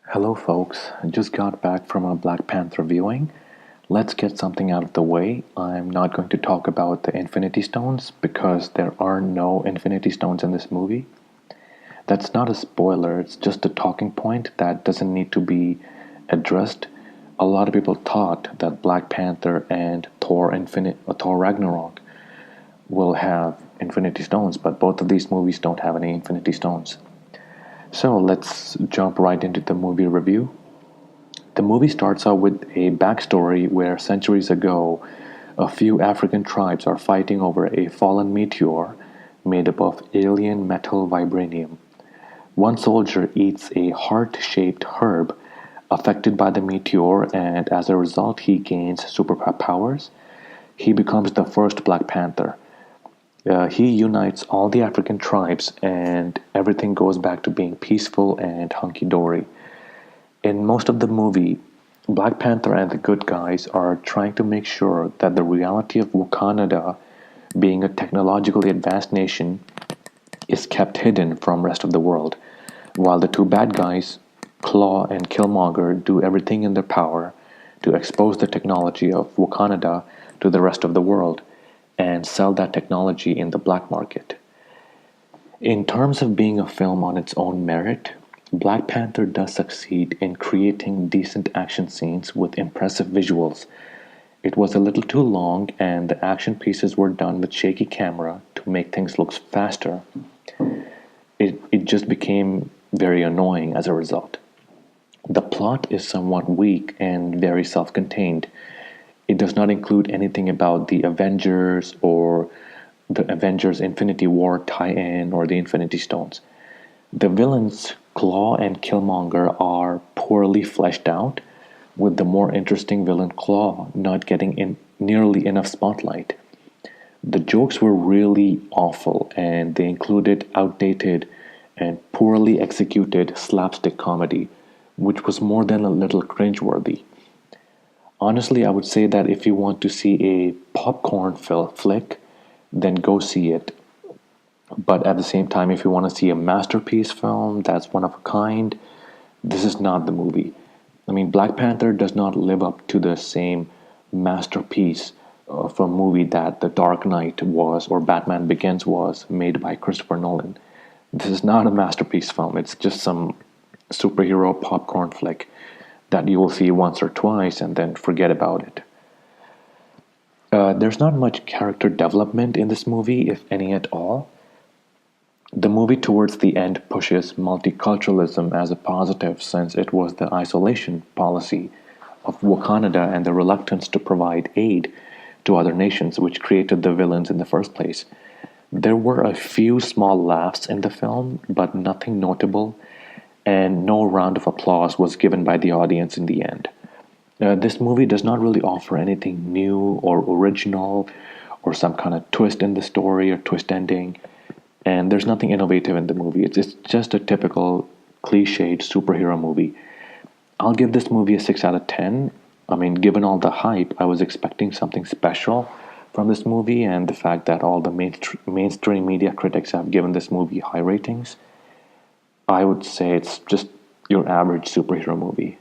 Hello, folks. I just got back from a Black Panther viewing. Let's get something out of the way. I'm not going to talk about the Infinity Stones because there are no Infinity Stones in this movie. That's not a spoiler, it's just a talking point that doesn't need to be addressed. A lot of people thought that Black Panther and Thor Ragnarok will have Infinity Stones, but both of these movies don't have any Infinity Stones. So let's jump right into the movie review. The movie starts out with a backstory where centuries ago, a few African tribes are fighting over a fallen meteor made up of alien metal vibranium. One soldier eats a heart shaped herb affected by the meteor, and as a result, he gains superpowers. He becomes the first Black Panther. He unites all the African tribes, and everything goes back to being peaceful and hunky dory. In most of the movie, Black Panther and the good guys are trying to make sure that the reality of Wakanda being a technologically advanced nation is kept hidden from rest of the world, while the two bad guys, Claw and Killmonger, do everything in their power to expose the technology of Wakanda to the rest of the world and sell that technology in the black market. In terms of being a film on its own merit, Black Panther does succeed in creating decent action scenes with impressive visuals. It was a little too long, and the action pieces were done with shaky camera to make things look faster. It just became very annoying as a result. The plot is somewhat weak and very self contained. It does not include anything about the Avengers or the Avengers Infinity War tie in or the Infinity Stones. The villains, Claw and Killmonger, are poorly fleshed out, with the more interesting villain Claw not getting in nearly enough spotlight. The jokes were really awful, and they included outdated and poorly executed slapstick comedy, which was more than a little cringeworthy. Honestly, I would say that if you want to see a popcorn flick, then go see it. But at the same time, if you want to see a masterpiece film that's one of a kind, this is not the movie. I mean, Black Panther does not live up to the same masterpiece of a movie that The Dark Knight was or Batman Begins was, made by Christopher Nolan. This is not a masterpiece film, it's just some superhero popcorn flick that you will see once or twice and then forget about it. There's not much character development in this movie, if any at all. The movie towards the end pushes multiculturalism as a positive since it was the isolation policy of Wakanda and the reluctance to provide aid to other nations which created the villains in the first place. There were a few small laughs in the film, but nothing notable, and no round of applause was given by the audience in the end. This movie does not really offer anything new or original or some kind of twist in the story or twist ending, and there's nothing innovative in the movie. It's just a typical cliched superhero movie. I'll give this movie a 6 out of 10. I mean, given all the hype, I was expecting something special from this movie, and the fact that all the mainstream media critics have given this movie high ratings, I would say it's just your average superhero movie.